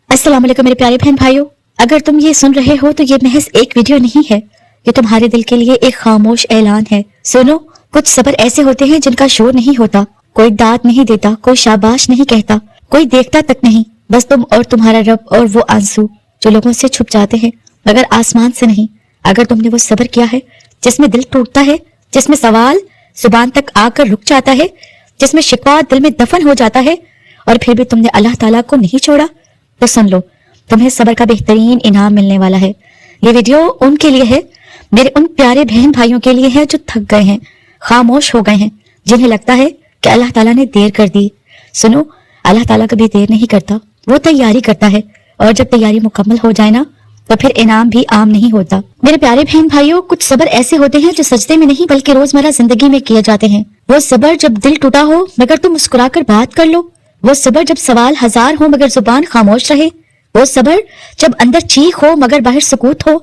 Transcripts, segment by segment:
अस्सलाम वालेकुम मेरे प्यारे बहन भाइयों, अगर तुम ये सुन रहे हो तो ये महज एक वीडियो नहीं है, ये तुम्हारे दिल के लिए एक खामोश ऐलान है। सुनो, कुछ सब्र ऐसे होते हैं जिनका शोर नहीं होता, कोई दाद नहीं देता, कोई शाबाश नहीं कहता, कोई देखता तक नहीं, बस तुम और तुम्हारा रब और वो आंसू जो लोगों से छुप जाते हैं मगर आसमान से नहीं। अगर तुमने वो सब्र किया है जिसमें दिल टूटता है, जिसमें सवाल जुबान तक आकर रुक जाता है, जिसमें शिकवा दिल में दफन हो जाता है, और फिर भी तुमने अल्लाह ताला को नहीं छोड़ा, तो सुन लो, तुम्हें सब्र का बेहतरीन इनाम मिलने वाला है। ये वीडियो उनके लिए है, मेरे उन प्यारे बहन भाइयों के लिए है जो थक गए हैं, खामोश हो गए हैं, जिन्हें लगता है कि अल्लाह ताला ने देर कर दी। सुनो, अल्लाह ताला कभी देर नहीं करता, वो तैयारी करता है, और जब तैयारी मुकम्मल हो जाए ना तो फिर इनाम भी आम नहीं होता। मेरे प्यारे बहन भाइयों, कुछ सब्र ऐसे होते हैं जो सजदे में नहीं बल्कि रोजमर्रा जिंदगी में किए जाते हैं। वो सब्र जब दिल टूटा हो मगर तुम मुस्कुराकर बात कर लो, वो सब्र जब सवाल हजार हो मगर जुबान खामोश रहे, वो सब्र जब अंदर चीख हो मगर बाहर सुकूत हो।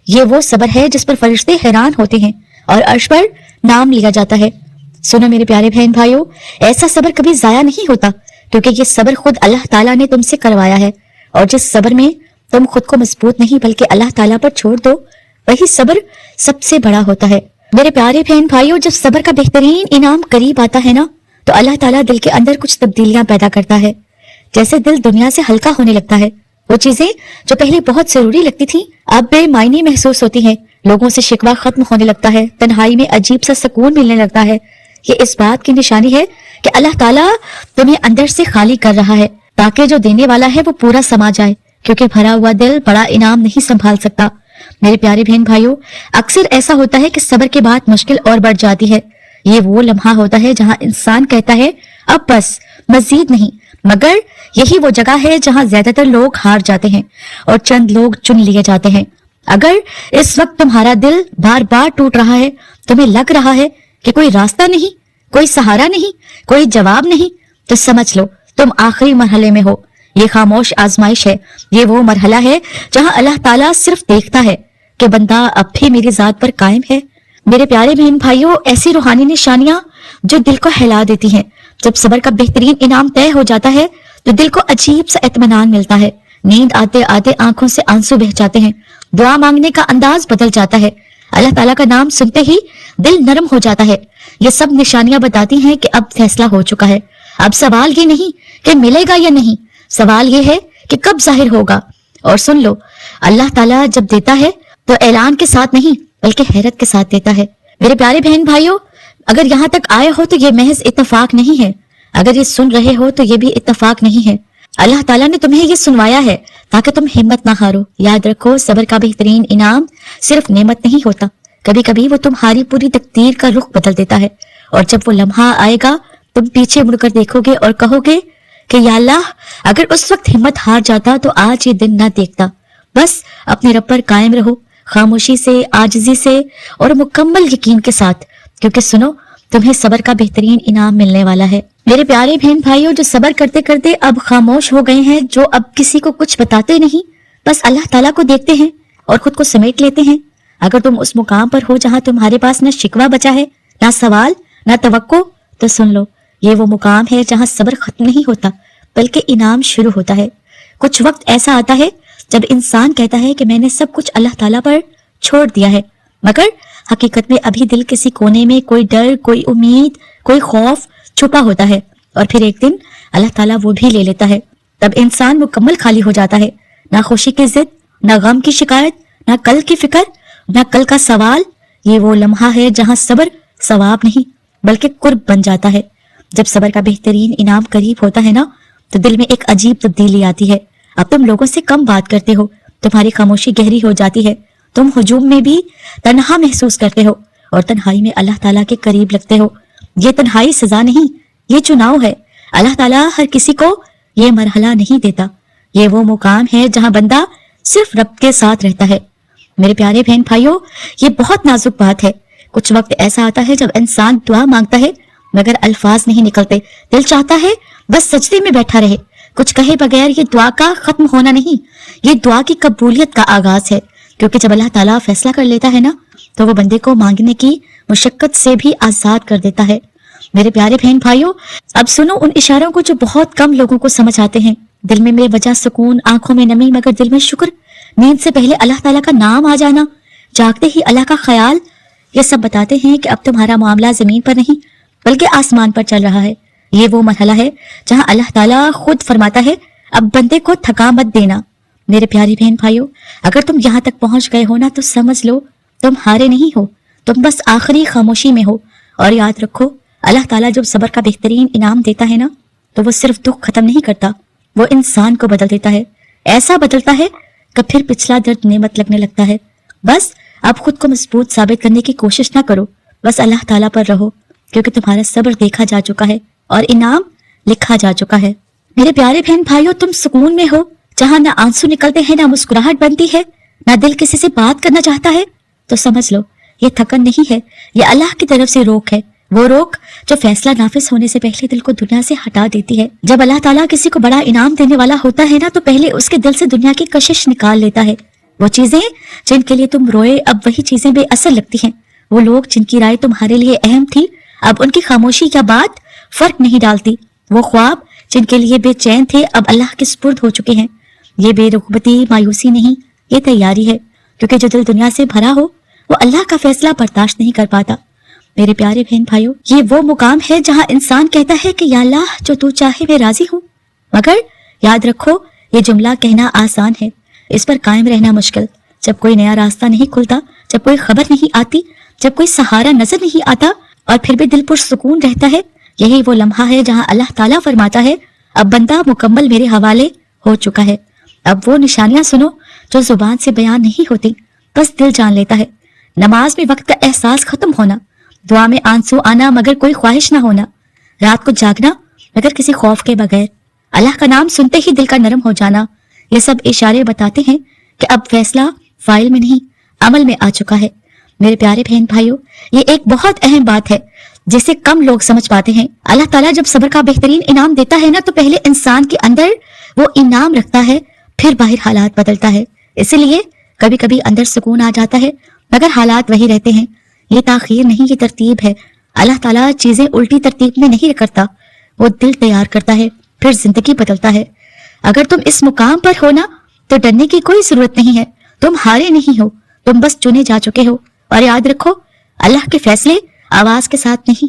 ये वो सब्र है जिस पर फरिश्ते हैरान होते हैं और अर्श पर नाम लिया जाता है। सुनो मेरे प्यारे बहन भाइयों, ऐसा सब्र कभी जाया नहीं होता, क्योंकि ये सब्र खुद अल्लाह ताला ने तुमसे करवाया है, और जिस सब्र में तुम खुद को मजबूत नहीं बल्कि अल्लाह ताला पर छोड़ दो, वही सब्र सबसे बड़ा होता है। मेरे प्यारे बहन भाइयों, जब सब्र का बेहतरीन इनाम करीब आता है ना तो अल्लाह ताला दिल के अंदर कुछ तब्दीलियां पैदा करता है। जैसे दिल दुनिया से हल्का होने लगता है, वो चीजें जो पहले बहुत जरूरी लगती थी अब बेमायनी महसूस होती हैं, लोगों से शिकवा खत्म होने लगता है, तन्हाई में अजीब सा सुकून मिलने लगता है। ये इस बात की निशानी है कि अल्लाह ताला तुम्हें अंदर से खाली कर रहा है, ताकि जो देने वाला है वो पूरा समा जाए, क्योंकि भरा हुआ दिल बड़ा इनाम नहीं संभाल सकता। मेरे प्यारे बहन भाइयों, अक्सर ऐसा होता है कि सब्र के बाद मुश्किल और बढ़ जाती है। ये वो लम्हा होता है जहां इंसान कहता है अब बस, मजीद नहीं, मगर यही वो जगह है जहां ज्यादातर लोग हार जाते हैं और चंद लोग चुन लिए जाते हैं। अगर इस वक्त तुम्हारा दिल बार बार टूट रहा है, तुम्हें लग रहा है कि कोई रास्ता नहीं, कोई सहारा नहीं, कोई जवाब नहीं, तो समझ लो तुम आखिरी मरहले में हो। ये खामोश आजमाइश है, ये वो मरहला है जहां अल्लाह ताला सिर्फ देखता है कि बंदा अब भी मेरी जात पर कायम है। मेरे प्यारे बहन भाइयों, ऐसी रूहानी निशानियां जो दिल को हिला देती हैं। जब सब्र का बेहतरीन इनाम तय हो जाता है तो दिल को अजीब सा इत्मीनान मिलता है, नींद आते आते आंखों से आंसू बह जाते हैं, दुआ मांगने का अंदाज बदल जाता है, अल्लाह ताला का नाम सुनते ही दिल नरम हो जाता है। ये सब निशानियां बताती हैं कि अब फैसला हो चुका है। अब सवाल ये नहीं कि मिलेगा या नहीं, सवाल ये है कि कब जाहिर होगा। और सुन लो, अल्लाह ताला जब देता है तो ऐलान के साथ नहीं बल्कि हैरत के साथ देता है। मेरे प्यारे बहन भाइयों, अगर यहाँ तक आए हो तो ये महज इत्तेफाक नहीं है, अगर ये सुन रहे हो तो ये भी इत्तेफाक नहीं है। अल्लाह ताला ने तुम्हें ये सुनवाया है ताकि तुम हिम्मत ना हारो। याद रखो, सब्र का बेहतरीन इनाम सिर्फ नेमत नहीं होता, कभी कभी वो तुम्हारी पूरी तकदीर का रुख बदल देता है। और जब वो लम्हा आएगा तुम पीछे मुड़कर देखोगे और कहोगे कि या अल्लाह, अगर उस वक्त हिम्मत हार जाता तो आज ये दिन ना देखता। बस अपने रब पर कायम रहो, खामोशी से, आजिजी से और मुकम्मल यकीन के साथ, क्योंकि सुनो, तुम्हें सब्र का बेहतरीन इनाम मिलने वाला है। मेरे प्यारे बहन भाइयों, जो सब्र करते करते अब खामोश हो गए हैं, जो अब किसी को कुछ बताते नहीं, बस अल्लाह ताला को देखते हैं और खुद को समेट लेते हैं। अगर तुम उस मुकाम पर हो जहां तुम्हारे पास न शिकवा बचा है, ना सवाल, ना तवक्को, तो सुन लो, ये वो मुकाम है जहां सब्र खत्म नहीं होता बल्कि इनाम शुरू होता है। कुछ वक्त ऐसा आता है जब इंसान कहता है कि मैंने सब कुछ अल्लाह ताला पर छोड़ दिया है, मगर हकीकत में अभी दिल किसी कोने में कोई डर, कोई उम्मीद, कोई खौफ छुपा होता है, और फिर एक दिन अल्लाह ताला वो भी ले लेता है। तब इंसान मुकम्मल खाली हो जाता है, ना खुशी की जिद, ना गम की शिकायत, ना कल की फिक्र, ना कल का सवाल। ये वो लम्हा है जहां सब्र सवाब नहीं बल्कि कुर्ब बन जाता है। जब सब्र का बेहतरीन इनाम करीब होता है ना तो दिल में एक अजीब तब्दीली आती है। अब तुम लोगों से कम बात करते हो, तुम्हारी खामोशी गहरी हो जाती है, तुम हुजूम में भी तन्हा महसूस करते हो और तन्हाई में अल्लाह ताला के करीब लगते हो। ये तन्हाई सजा नहीं, ये चुनाव है। अल्लाह ताला हर किसी को ये मरहला नहीं देता। ये वो मुकाम है जहां बंदा सिर्फ रब के साथ रहता है। मेरे प्यारे बहन भाइयों, ये बहुत नाजुक बात है। कुछ वक्त ऐसा आता है जब इंसान दुआ मांगता है मगर अल्फाज नहीं निकलते, दिल चाहता है बस सजदे में बैठा रहे, कुछ कहे बगैर। ये दुआ का खत्म होना नहीं, ये दुआ की कबूलियत का आगाज है, क्योंकि जब अल्लाह ताला फैसला कर लेता है ना तो वो बंदे को मांगने की मुशक्कत से भी आजाद कर देता है। मेरे प्यारे बहन भाइयों, अब सुनो उन इशारों को जो बहुत कम लोगों को समझ आते हैं। दिल में बेवजह सुकून, आंखों में नमी मगर दिल में शुक्र, नींद से पहले अल्लाह ताला का नाम आ जाना, जागते ही अल्लाह का ख्याल, ये सब बताते हैं कि अब तुम्हारा मामला जमीन पर नहीं बल्कि आसमान पर चल रहा है। ये वो मरहला है जहां अल्लाह ताला खुद फरमाता है, अब बंदे को थका मत देना। मेरे प्यारे बहन भाइयों, अगर तुम यहाँ तक पहुंच गए हो ना तो समझ लो तुम हारे नहीं हो, तुम बस आखिरी खामोशी में हो। और याद रखो, अल्लाह ताला जब सब्र का बेहतरीन इनाम देता है ना तो वो सिर्फ दुख खत्म नहीं करता, वो इंसान को बदल देता है। ऐसा बदलता है कि फिर पिछला दर्द नेमत लगने लगता है। बस अब खुद को मजबूत साबित करने की कोशिश ना करो, बस अल्लाह ताला पर रहो, क्योंकि तुम्हारा सब्र देखा जा चुका है और इनाम लिखा जा चुका है। मेरे प्यारे बहन भाइयों, तुम सुकून में हो जहां ना आंसू निकलते हैं, ना मुस्कुराहट बनती है, ना दिल किसी से बात करना चाहता है, तो समझ लो ये थकन नहीं है, ये अल्लाह की तरफ से रोक है। वो रोक जो फैसला नाफिज होने से पहले दिल को दुनिया से हटा देती है। जब अल्लाह ताला किसी को बड़ा इनाम देने वाला होता है ना तो पहले उसके दिल से दुनिया की कशिश निकाल लेता है। वो चीजें जिनके लिए तुम रोए अब वही चीजें बेअसर लगती हैं। वो लोग जिनकी राय तुम्हारे लिए अहम थी अब उनकी खामोशी या बात फर्क नहीं डालती। वो ख्वाब जिनके लिए बेचैन थे अब अल्लाह के सुपुर्द हो चुके हैं। ये बेरुखबती मायूसी नहीं, ये तैयारी है, क्योंकि जो दिल दुनिया से भरा हो वो अल्लाह का फैसला बर्दाश्त नहीं कर पाता। मेरे प्यारे बहन भाइयों, ये वो मुकाम है जहां इंसान कहता है कि या अल्लाह जो तू चाहे मैं राजी हूँ। मगर याद रखो, ये जुमला कहना आसान है, इस पर कायम रहना मुश्किल। जब कोई नया रास्ता नहीं खुलता, जब कोई खबर नहीं आती, जब कोई सहारा नजर नहीं आता और फिर भी दिल पुरसुकून रहता है, यही वो लम्हा है जहां अल्लाह ताला फरमाता है, अब बंदा मुकम्मल मेरे हवाले हो चुका है। अब वो निशानियां सुनो जो जुबान से बयान नहीं होती, बस दिल जान लेता है। नमाज में वक्त का एहसास खत्म होना, दुआ में आंसू आना मगर कोई ख्वाहिश ना होना, रात को जागना मगर किसी खौफ के बगैर, अल्लाह का नाम सुनते ही दिल का नरम हो जाना, ये सब इशारे बताते हैं कि अब फैसला फाइल में नहीं अमल में आ चुका है। मेरे प्यारे बहन भाइयों, ये एक बहुत अहम बात है जिसे कम लोग समझ पाते हैं। अल्लाह ताला जब सब्र का बेहतरीन इनाम देता है ना तो पहले इंसान के अंदर वो इनाम रखता है, फिर बाहर हालात बदलता है। इसीलिए कभी कभी अंदर सुकून आ जाता है मगर हालात वही रहते हैं। ये ताखीर नहीं, ये तरतीब है। अल्लाह ताला चीजें उल्टी तरतीब में नहीं करता, वो दिल तैयार करता है, फिर जिंदगी बदलता है। अगर तुम इस मुकाम पर हो ना तो डरने की कोई जरूरत नहीं है, तुम हारे नहीं हो, तुम बस चुने जा चुके हो। और याद रखो, अल्लाह के फैसले आवाज के साथ नहीं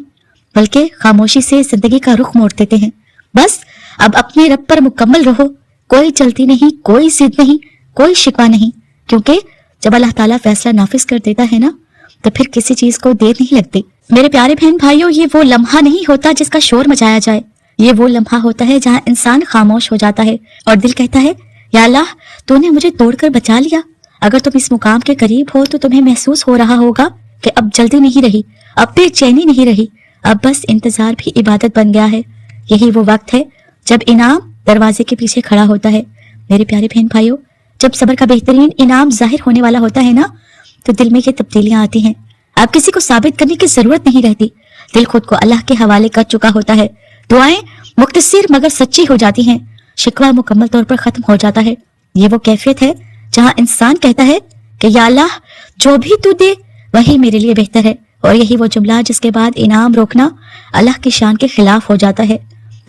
बल्कि खामोशी से जिंदगी का रुख मोड़ देते हैं। बस अब अपने रब पर मुकम्मल रहो, कोई चलती नहीं, कोई जिद नहीं, कोई शिकवा नहीं, क्योंकि जब अल्लाह ताला फैसला नाफिज कर देता है ना तो फिर किसी चीज को देर नहीं लगती। मेरे प्यारे बहन भाइयों, ये वो लम्हा नहीं होता जिसका शोर मचाया जाए, ये वो लम्हा होता है जहाँ इंसान खामोश हो जाता है और दिल कहता है, या अल्लाह तूने मुझे तोड़कर बचा लिया। अगर तुम इस मुकाम के करीब हो तो तुम्हें महसूस हो रहा होगा कि अब जल्दी नहीं रही, अब बेचैनी नहीं रही, अब बस इंतजार भी इबादत बन गया है। यही वो वक्त है जब इनाम दरवाजे के पीछे खड़ा होता है। मेरे प्यारे बहन भाइयों, जब सब्र का बेहतरीन इनाम जाहिर होने वाला होता है ना तो दिल में ये तब्दीलियां आती हैं। अब किसी को साबित करने की जरूरत नहीं रहती, दिल खुद को अल्लाह के हवाले कर चुका होता है। दुआएं मुख्तसिर मगर सच्ची हो जाती हैं, शिकवा मुकम्मल तौर पर खत्म हो जाता है। ये वो कैफियत है जहां इंसान कहता है कि या अल्लाह जो भी तू दे वही मेरे लिए बेहतर है। और यही वो जुमला जिसके बाद इनाम रोकना अल्लाह की शान के खिलाफ हो जाता है।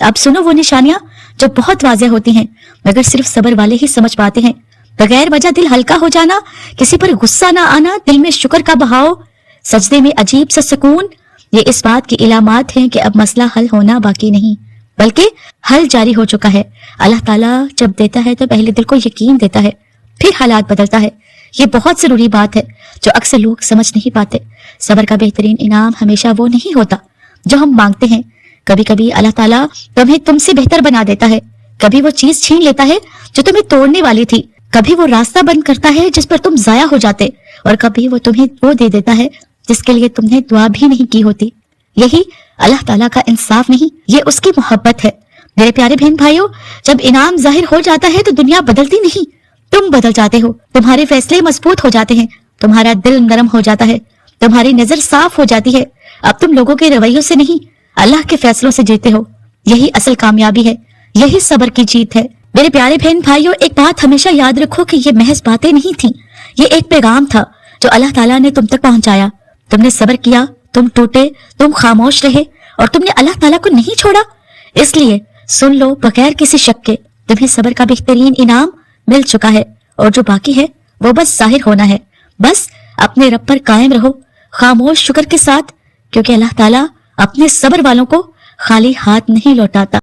अब सुनो वो निशानियां जो बहुत वाज़ेह होती हैं मगर सिर्फ सब्र वाले ही समझ पाते हैं। बगैर वजह दिल हल्का हो जाना, किसी पर गुस्सा ना आना, दिल में शुक्र का बहाव, सजदे में अजीब सा सुकून, ये इस बात की इलामात हैं कि अब मसला हल होना बाकी नहीं बल्कि हल जारी हो चुका है। अल्लाह ताला जब देता है तो पहले दिल को यकीन देता है, फिर हालात बदलता है। ये बहुत जरूरी बात है जो अक्सर लोग समझ नहीं पाते। सब्र का बेहतरीन इनाम हमेशा वो नहीं होता जो हम मांगते हैं। कभी कभी अल्लाह ताला तुम्हें तुमसे बेहतर बना देता है, कभी वो चीज छीन लेता है जो तुम्हें तोड़ने वाली थी, कभी वो रास्ता बंद करता है जिस पर तुम जाया हो जाते, और कभी वो तुम्हें वो दे देता है जिसके लिए तुमने दुआ भी नहीं की होती। यही अल्लाह ताला का इंसाफ नहीं, ये उसकी मोहब्बत है। मेरे प्यारे बहन भाइयों, जब इनाम जाहिर हो जाता है तो दुनिया बदलती नहीं, तुम बदल जाते हो। तुम्हारे फैसले मजबूत हो जाते हैं, तुम्हारा दिल नरम हो जाता है, तुम्हारी नजर साफ हो जाती है। अब तुम लोगों के रवैयों से नहीं अल्लाह के फैसलों से जीते हो। यही असल कामयाबी है, यही सब्र की जीत है। मेरे प्यारे बहन भाइयों, एक बात हमेशा याद रखो कि ये महज बातें नहीं थी, ये एक पैगाम था जो अल्लाह ताला ने तुम तक पहुंचाया। तुमने सब्र किया, तुम टूटे, तुम खामोश रहे और तुमने अल्लाह ताला को नहीं छोड़ा। इसलिए सुन लो बगैर किसी शक के, तुम्हें सब्र का बेहतरीन इनाम मिल चुका है और जो बाकी है वो बस जाहिर होना है। बस अपने रब पर कायम रहो खामोश शुक्र के साथ, क्योंकि अल्लाह ताला अपने सब्र वालों को खाली हाथ नहीं लौटाता।